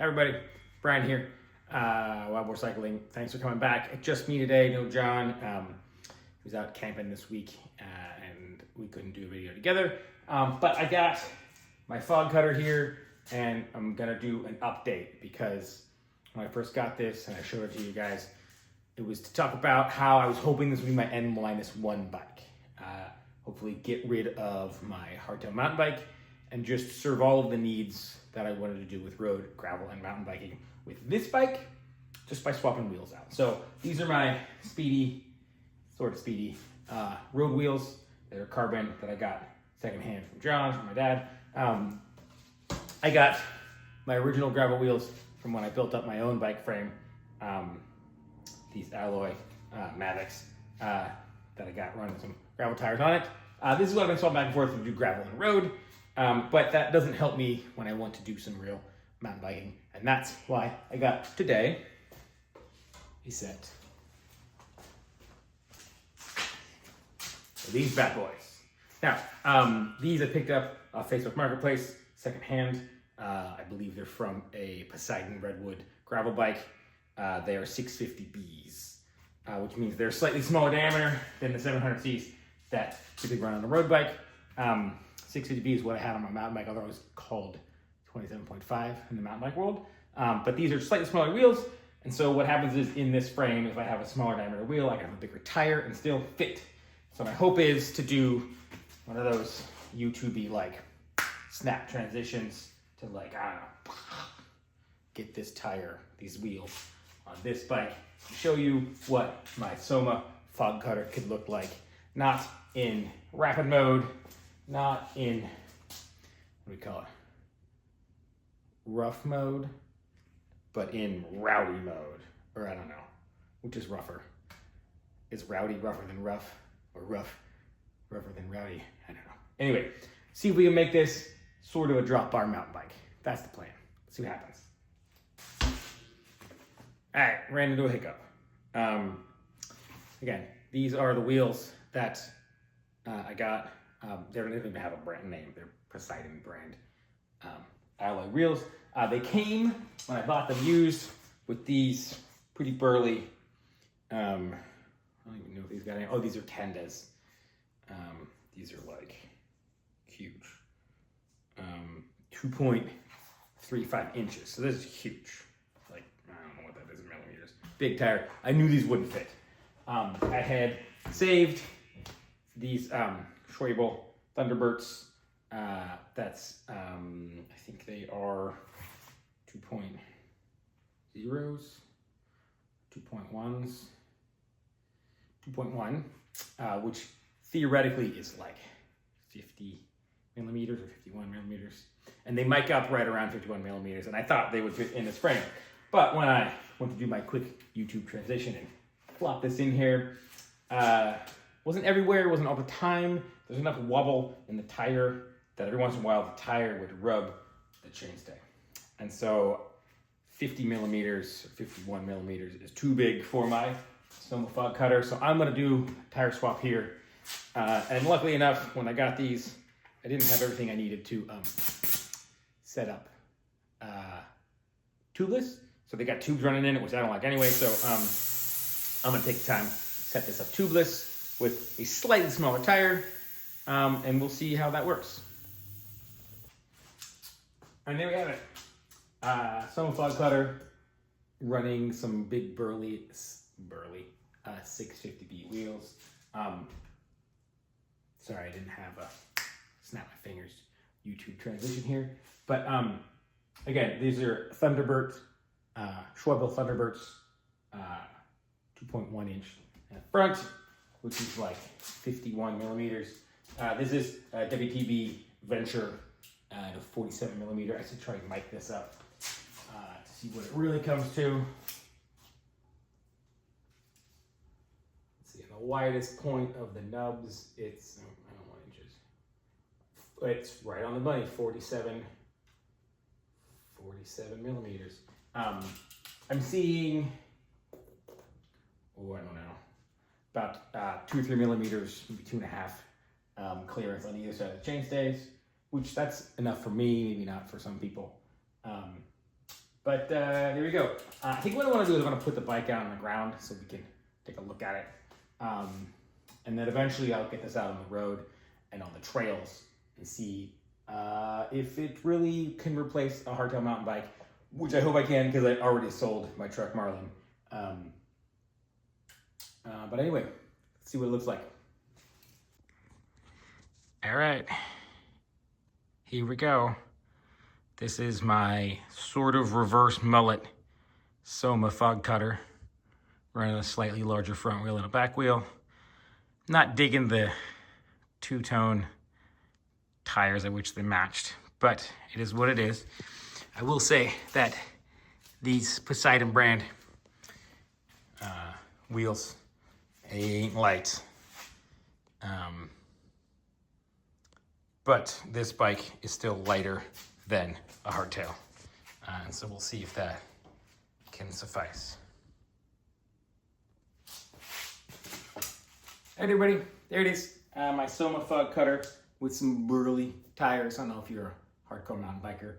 Everybody, Brian here, Wild Boar Cycling. Thanks for coming back. It's just me today, no John. He was out camping this week and we couldn't do a video together. But I got my fog cutter here and I'm gonna do an update because when I first got this and I showed it to you guys, it was to talk about how I was hoping this would be my N-1 bike. Hopefully get rid of my hardtail mountain bike and just serve all of the needs that I wanted to do with road, gravel, and mountain biking with this bike, just by swapping wheels out. So these are my sort of speedy road wheels. They're carbon that I got secondhand from John, from my dad. I got my original gravel wheels from when I built up my own bike frame. These alloy Mavics that I got running some gravel tires on it. This is what I've been swapping back and forth to do gravel and road. But that doesn't help me when I want to do some real mountain biking. And that's why I got today a set of these bad boys. Now, these I picked up off Facebook Marketplace, secondhand. I believe they're from a Poseidon Redwood gravel bike. They are 650Bs, which means they're slightly smaller diameter than the 700Cs that typically run on a road bike. 650B is what I had on my mountain bike, although it was called 27.5 in the mountain bike world. But these are slightly smaller wheels. And so what happens is in this frame, if I have a smaller diameter wheel, I can have a bigger tire and still fit. So my hope is to do one of those YouTube-y like snap transitions to like, I don't know, get this tire, these wheels on this bike, show you what my Soma Fog Cutter could look like. Not in rapid mode, not in, what do we call it? Rough mode, but in rowdy mode, or I don't know, which is rougher. Is rowdy rougher than rough, or rough rougher than rowdy? I don't know. Anyway, see if we can make this sort of a drop bar mountain bike. That's the plan. Let's see what happens. All right, ran into a hiccup. Again, these are the wheels that I got. They don't even have a brand name. They're Poseidon brand alloy wheels. They came, when I bought them used, with these pretty burly, I don't even know if these got any, oh, these are Tendas. These are like huge. 2.35 inches, so this is huge. Like, I don't know what that is in millimeters. Big tire. I knew these wouldn't fit. I had saved these Schwabel Thunderbirds. That's, I think they are 2.0s, 2.1s, 2.1, which theoretically is like 50 millimeters or 51 millimeters. And they mic up right around 51 millimeters. And I thought they would fit in this frame. But when I went to do my quick YouTube transition and plop this in here, wasn't everywhere, wasn't all the time. There's enough wobble in the tire that every once in a while the tire would rub the chainstay. And so 50 millimeters, or 51 millimeters is too big for my Soma Fog Cutter. So I'm gonna do a tire swap here. And luckily enough, when I got these, I didn't have everything I needed to set up tubeless. So they got tubes running in it, which I don't like anyway. So I'm gonna take the time, set this up tubeless with a slightly smaller tire, and we'll see how that works. And there we have it. Soma Fog Cutter running some big burly 650B wheels. Sorry, I didn't have a snap my fingers YouTube transition here. But again, these are Thunderbird, Schwabel Thunderbirds, 2.1 inch in the front, which is like 51 millimeters. This is WTB Venture 47 millimeter. I should try to mic this up to see what it really comes to. Let's see, on the widest point of the nubs, it's, I don't know what inches. It's right on the money, 47 millimeters. I'm seeing, oh, I don't know, about 2 or 3 millimeters, maybe 2.5 clearance on either side of the chainstays, which that's enough for me, maybe not for some people. But there we go. I think what I want to do is I want to put the bike out on the ground so we can take a look at it. And then eventually I'll get this out on the road and on the trails and see if it really can replace a hardtail mountain bike, which I hope I can because I already sold my truck Marlin. But anyway, let's see what it looks like. All right, here we go. This is my sort of reverse mullet Soma Fog Cutter, running a slightly larger front wheel and a back wheel. Not digging the two-tone tires at which they matched, but it is what it is. I will say that these Poseidon brand wheels ain't light. But this bike is still lighter than a hardtail. And so we'll see if that can suffice. Hey everybody, there it is. My Soma Fog Cutter with some burly tires. I don't know if you're a hardcore mountain biker.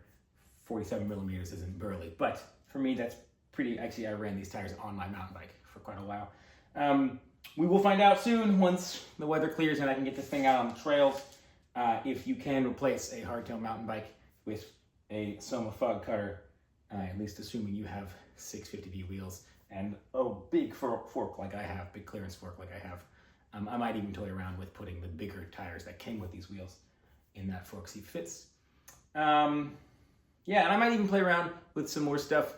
47 millimeters isn't burly, but for me that's pretty. Actually, I ran these tires on my mountain bike for quite a while. We will find out soon once the weather clears and I can get this thing out on the trails. If you can replace a hardtail mountain bike with a Soma Fog Cutter, at least assuming you have 650V wheels and a big fork like I have, big clearance fork like I have. I might even toy around with putting the bigger tires that came with these wheels in that fork, see if it fits. Yeah, and I might even play around with some more stuff.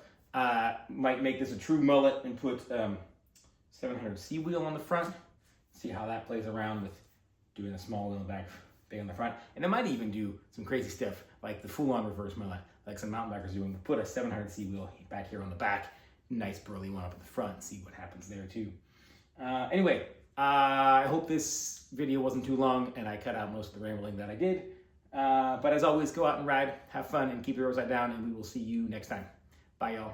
Might make this a true mullet and put 700C wheel on the front. See how that plays around with doing a small wheel in the back, big on the front. And I might even do some crazy stuff like the full-on reverse mullet, like some mountain bikers doing. Put a 700C wheel back here on the back, nice burly one up at the front, see what happens there too. Anyway, I hope this video wasn't too long and I cut out most of the rambling that I did. But as always, go out and ride, have fun, and keep your upside down, and we will see you next time. Bye, y'all.